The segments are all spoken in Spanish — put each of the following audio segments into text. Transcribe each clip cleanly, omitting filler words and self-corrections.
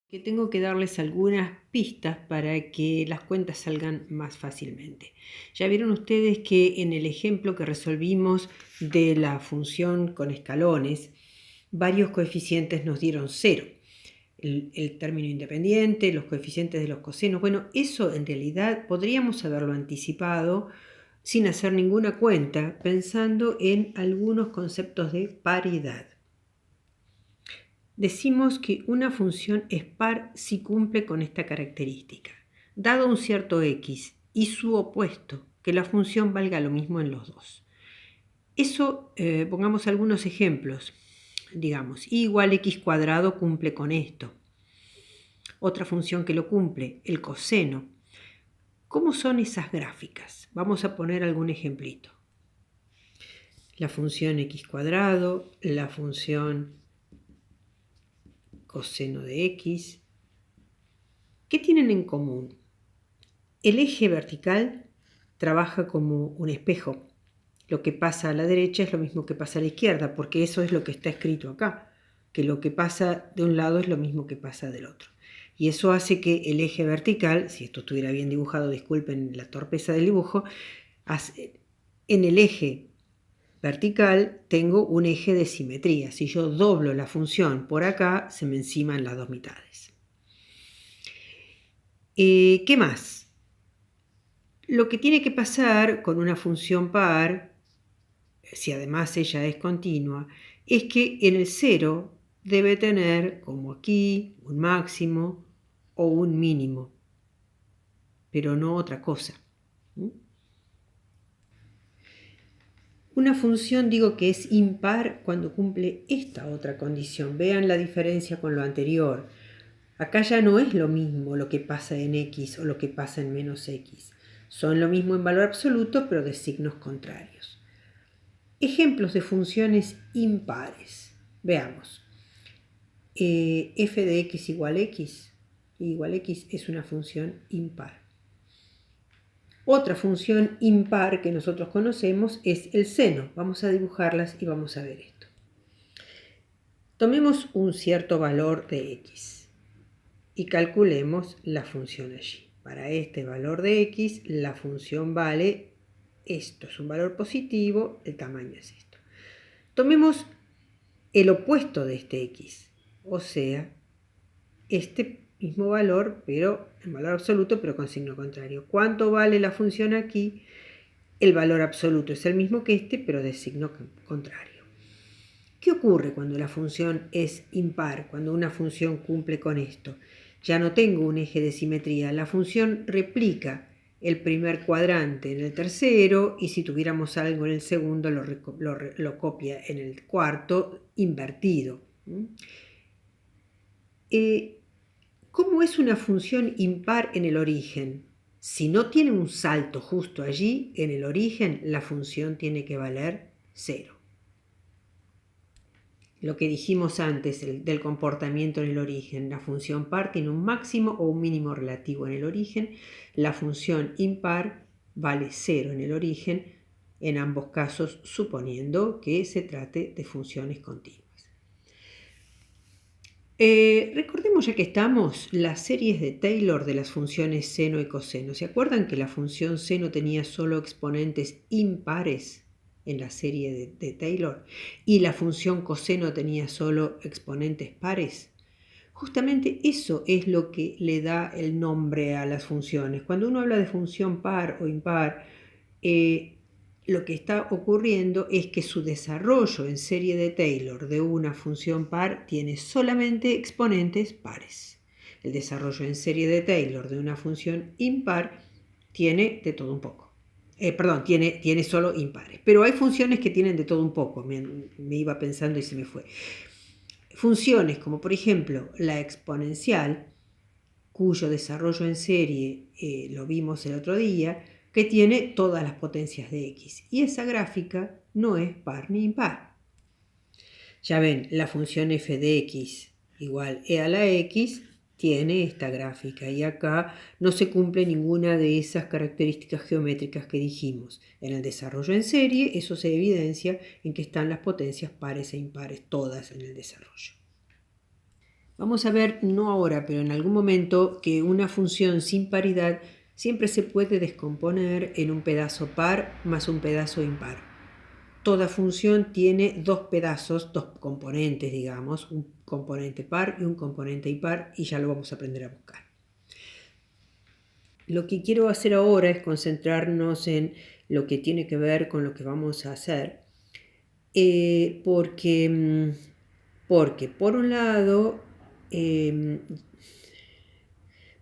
que tengo que darles algunas pistas para que las cuentas salgan más fácilmente. Ya vieron ustedes que en el ejemplo que resolvimos de la función con escalones, varios coeficientes nos dieron 0. El término independiente, los coeficientes de los cosenos. Bueno, eso en realidad podríamos haberlo anticipado sin hacer ninguna cuenta, pensando en algunos conceptos de paridad. Decimos que una función es par si cumple con esta característica. Dado un cierto x y su opuesto, que la función valga lo mismo en los dos. Eso, pongamos algunos ejemplos. Digamos, y igual x cuadrado cumple con esto. Otra función que lo cumple, el coseno. ¿Cómo son esas gráficas? Vamos a poner algún ejemplito. La función x cuadrado, la función coseno de x. ¿Qué tienen en común? El eje vertical trabaja como un espejo. Lo que pasa a la derecha es lo mismo que pasa a la izquierda, porque eso es lo que está escrito acá, que lo que pasa de un lado es lo mismo que pasa del otro. Y eso hace que el eje vertical, si esto estuviera bien dibujado, disculpen la torpeza del dibujo, en el eje vertical tengo un eje de simetría. Si yo doblo la función por acá, se me enciman las dos mitades. ¿Qué más? Lo que tiene que pasar con una función par, si además ella es continua, es que en el 0 debe tener, como aquí, un máximo o un mínimo, pero no otra cosa. Una función digo que es impar cuando cumple esta otra condición. Vean la diferencia con lo anterior. Acá ya no es lo mismo lo que pasa en x o lo que pasa en menos x. Son lo mismo en valor absoluto, pero de signos contrarios. Ejemplos de funciones impares. Veamos. F de x igual x es una función impar. Otra función impar que nosotros conocemos es el seno. Vamos a dibujarlas y vamos a ver esto. Tomemos un cierto valor de x y calculemos la función allí. Para este valor de x, la función vale esto. Es un valor positivo, el tamaño es esto. Tomemos el opuesto de este x, o sea, este mismo valor, pero en valor absoluto, pero con signo contrario. ¿Cuánto vale la función aquí? El valor absoluto es el mismo que este, pero de signo contrario. ¿Qué ocurre cuando la función es impar? Cuando una función cumple con esto. Ya no tengo un eje de simetría. La función replica el primer cuadrante en el tercero y si tuviéramos algo en el segundo lo copia en el cuarto invertido. ¿Cómo es una función impar en el origen? Si no tiene un salto justo allí, en el origen, la función tiene que valer 0. Lo que dijimos antes del comportamiento en el origen, la función par tiene un máximo o un mínimo relativo en el origen, la función impar vale 0 en el origen, en ambos casos suponiendo que se trate de funciones continuas. Recordemos ya que estamos las series de Taylor de las funciones seno y coseno. ¿Se acuerdan que la función seno tenía solo exponentes impares en la serie de Taylor y la función coseno tenía solo exponentes pares? Justamente eso es lo que le da el nombre a las funciones. Cuando uno habla de función par o impar, lo que está ocurriendo es que su desarrollo en serie de Taylor de una función par tiene solamente exponentes pares. El desarrollo en serie de Taylor de una función impar tiene de todo un poco. Tiene solo impares. Pero hay funciones que tienen de todo un poco. Me iba pensando y se me fue. Funciones como por ejemplo la exponencial, cuyo desarrollo en serie lo vimos el otro día, que tiene todas las potencias de x. Y esa gráfica no es par ni impar. Ya ven, la función f de x igual e a la x tiene esta gráfica y acá no se cumple ninguna de esas características geométricas que dijimos. En el desarrollo en serie eso se evidencia en que están las potencias pares e impares todas en el desarrollo. Vamos a ver, no ahora, pero en algún momento, que una función sin paridad siempre se puede descomponer en un pedazo par más un pedazo impar. Toda función tiene dos pedazos, dos componentes, digamos, un componente par y un componente impar, y ya lo vamos a aprender a buscar. Lo que quiero hacer ahora es concentrarnos en lo que tiene que ver con lo que vamos a hacer, porque por un lado,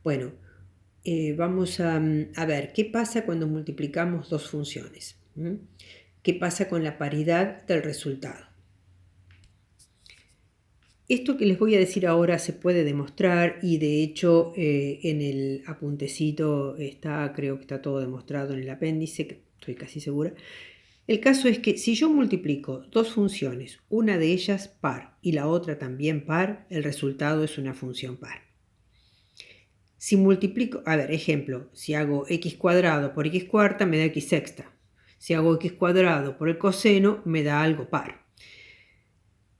bueno, vamos a ver qué pasa cuando multiplicamos dos funciones. ¿Qué pasa con la paridad del resultado? Esto que les voy a decir ahora se puede demostrar, y de hecho en el apuntecito está, creo que está todo demostrado en el apéndice, estoy casi segura. El caso es que si yo multiplico dos funciones, una de ellas par y la otra también par, el resultado es una función par. Si multiplico, a ver, ejemplo, si hago x cuadrado por x cuarta me da x sexta. Si hago x cuadrado por el coseno me da algo par.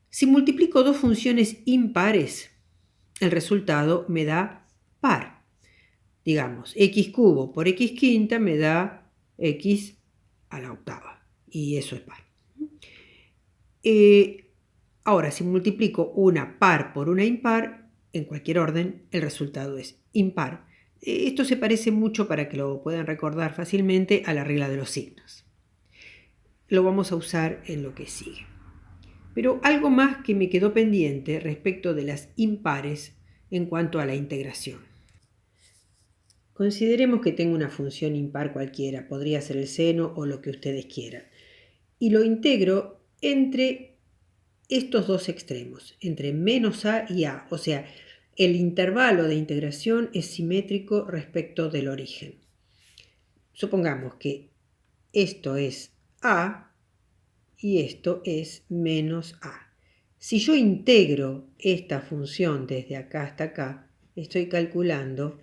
Si multiplico dos funciones impares, el resultado me da par. Digamos, x cubo por x quinta me da x a la octava, y eso es par. Ahora, si multiplico una par por una impar, en cualquier orden, el resultado es impar. Esto se parece mucho, para que lo puedan recordar fácilmente, a la regla de los signos. Lo vamos a usar en lo que sigue. Pero algo más que me quedó pendiente respecto de las impares en cuanto a la integración. Consideremos que tengo una función impar cualquiera, podría ser el seno o lo que ustedes quieran, y lo integro entre estos dos extremos, entre menos a y a, o sea, el intervalo de integración es simétrico respecto del origen. Supongamos que esto es a y esto es menos a. Si yo integro esta función desde acá hasta acá, estoy calculando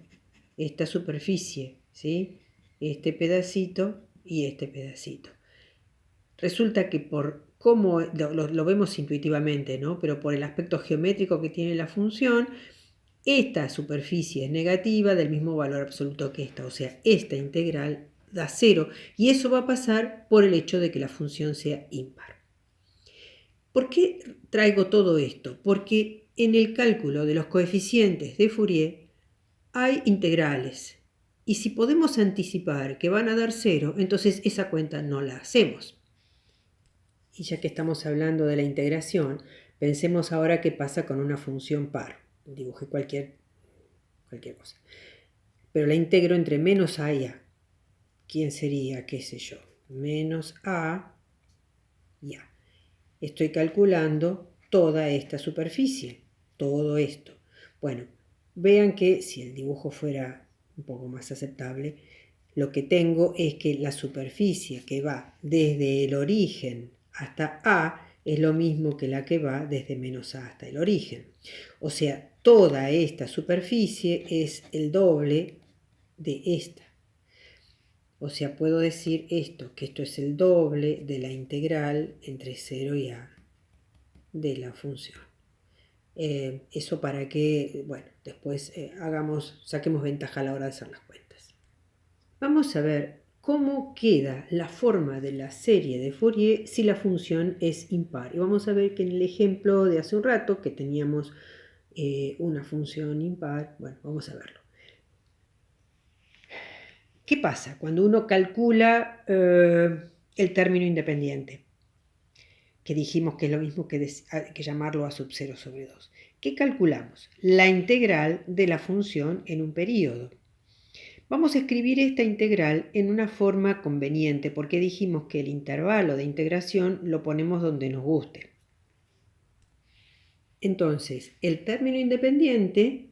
esta superficie, ¿sí? Este pedacito y este pedacito. Resulta que por cómo lo vemos intuitivamente, ¿no? Pero por el aspecto geométrico que tiene la función, esta superficie es negativa del mismo valor absoluto que esta, o sea, esta integral da 0, y eso va a pasar por el hecho de que la función sea impar. ¿Por qué traigo todo esto? Porque en el cálculo de los coeficientes de Fourier hay integrales, y si podemos anticipar que van a dar 0, entonces esa cuenta no la hacemos. Y ya que estamos hablando de la integración, pensemos ahora qué pasa con una función par. Dibujé cualquier cosa. Pero la integro entre menos a y a. ¿Quién sería? ¿Qué sé yo? Menos a y a. Estoy calculando toda esta superficie, todo esto. Bueno, vean que si el dibujo fuera un poco más aceptable, lo que tengo es que la superficie que va desde el origen hasta A es lo mismo que la que va desde menos A hasta el origen. O sea, toda esta superficie es el doble de esta. O sea, puedo decir esto, que esto es el doble de la integral entre 0 y A de la función. Eso para que, bueno, después saquemos ventaja a la hora de hacer las cuentas. Vamos a ver cómo queda la forma de la serie de Fourier si la función es impar. Y vamos a ver que en el ejemplo de hace un rato, que teníamos una función impar, bueno, vamos a verlo. ¿Qué pasa cuando uno calcula el término independiente? Que dijimos que es lo mismo que llamarlo a sub 0 sobre 2. ¿Qué calculamos? La integral de la función en un período. Vamos a escribir esta integral en una forma conveniente, porque dijimos que el intervalo de integración lo ponemos donde nos guste. Entonces, el término independiente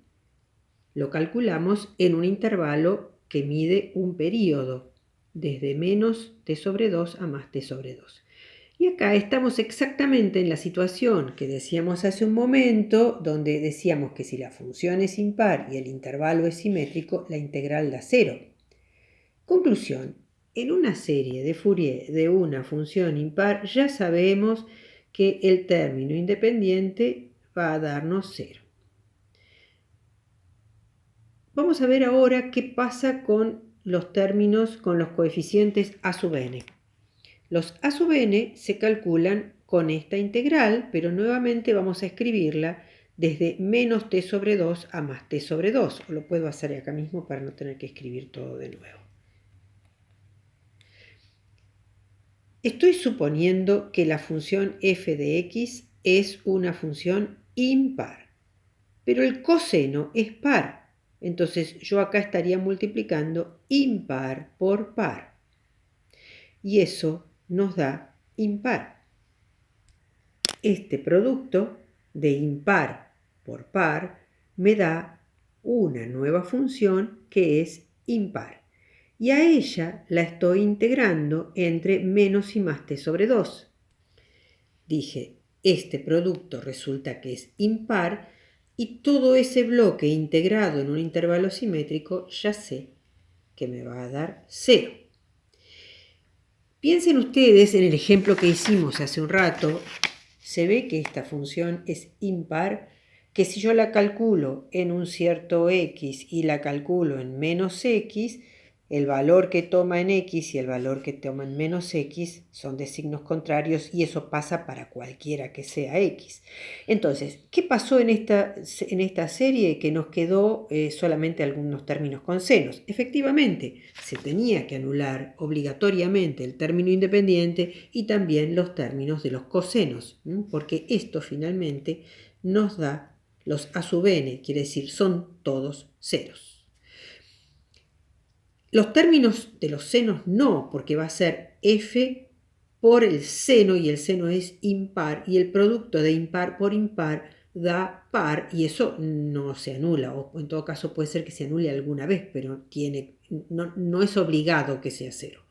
lo calculamos en un intervalo que mide un período, desde menos t sobre 2 a más t sobre 2. Y acá estamos exactamente en la situación que decíamos hace un momento, donde decíamos que si la función es impar y el intervalo es simétrico, la integral da 0. Conclusión: en una serie de Fourier de una función impar ya sabemos que el término independiente va a darnos 0. Vamos a ver ahora qué pasa con los términos con los coeficientes a sub n. Los a sub n se calculan con esta integral, pero nuevamente vamos a escribirla desde menos t sobre 2 a más t sobre 2. O lo puedo hacer acá mismo para no tener que escribir todo de nuevo. Estoy suponiendo que la función f de x es una función impar, pero el coseno es par. Entonces yo acá estaría multiplicando impar por par. Y eso nos da impar. Este producto de impar por par me da una nueva función que es impar. Y a ella la estoy integrando entre menos y más t sobre 2. Dije, este producto resulta que es impar y todo ese bloque integrado en un intervalo simétrico ya sé que me va a dar 0. Piensen ustedes en el ejemplo que hicimos hace un rato. Se ve que esta función es impar, que si yo la calculo en un cierto x y la calculo en menos x, el valor que toma en x y el valor que toma en menos x son de signos contrarios y eso pasa para cualquiera que sea x. Entonces, ¿qué pasó en esta serie? Que nos quedó solamente algunos términos con senos. Efectivamente, se tenía que anular obligatoriamente el término independiente y también los términos de los cosenos, porque esto finalmente nos da los a sub n, quiere decir son todos ceros. Los términos de los senos no, porque va a ser f por el seno y el seno es impar y el producto de impar por impar da par y eso no se anula, o en todo caso puede ser que se anule alguna vez, pero no es obligado que sea cero.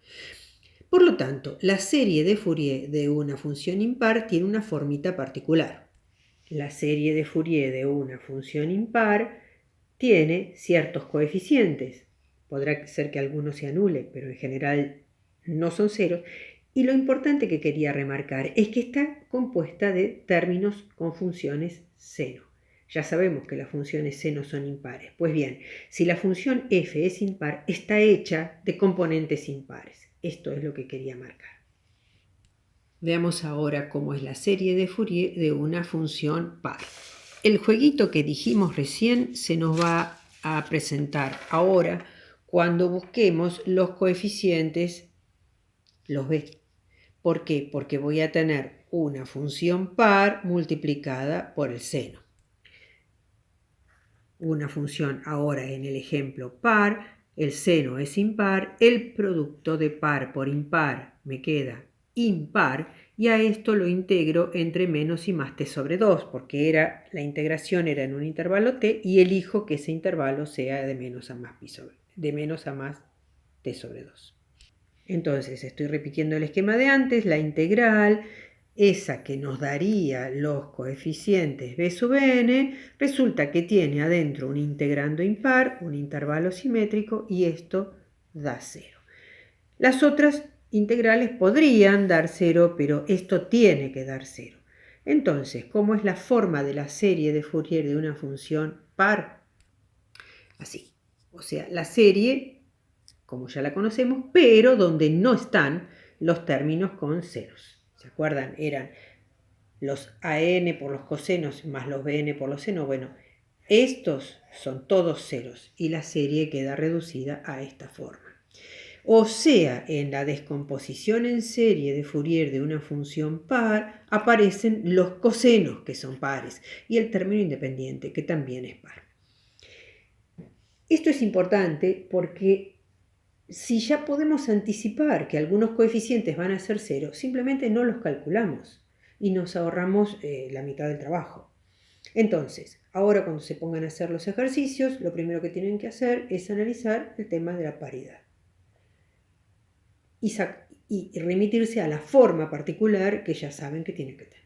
Por lo tanto, la serie de Fourier de una función impar tiene una formita particular. La serie de Fourier de una función impar tiene ciertos coeficientes. Podrá ser que alguno se anule, pero en general no son ceros. Y lo importante que quería remarcar es que está compuesta de términos con funciones seno. Ya sabemos que las funciones seno son impares. Pues bien, si la función f es impar, está hecha de componentes impares. Esto es lo que quería marcar. Veamos ahora cómo es la serie de Fourier de una función par. El jueguito que dijimos recién se nos va a presentar ahora cuando busquemos los coeficientes, los b. ¿Por qué? Porque voy a tener una función par multiplicada por el seno. Una función ahora en el ejemplo par, el seno es impar, el producto de par por impar me queda impar y a esto lo integro entre menos y más t sobre 2 porque la integración era en un intervalo t y elijo que ese intervalo sea de menos a más t sobre 2. Entonces estoy repitiendo el esquema de antes, la integral, esa que nos daría los coeficientes b sub n, resulta que tiene adentro un integrando impar, un intervalo simétrico y esto da 0. Las otras integrales podrían dar 0, pero esto tiene que dar 0. Entonces, ¿cómo es la forma de la serie de Fourier de una función par? Así, o sea, la serie como ya la conocemos, pero donde no están los términos con ceros. ¿Se acuerdan? Eran los AN por los cosenos más los BN por los senos. Bueno, estos son todos ceros y la serie queda reducida a esta forma. O sea, en la descomposición en serie de Fourier de una función par aparecen los cosenos, que son pares, y el término independiente, que también es par. Esto es importante porque si ya podemos anticipar que algunos coeficientes van a ser cero, simplemente no los calculamos y nos ahorramos la mitad del trabajo. Entonces, ahora cuando se pongan a hacer los ejercicios, lo primero que tienen que hacer es analizar el tema de la paridad y remitirse a la forma particular que ya saben que tienen que tener.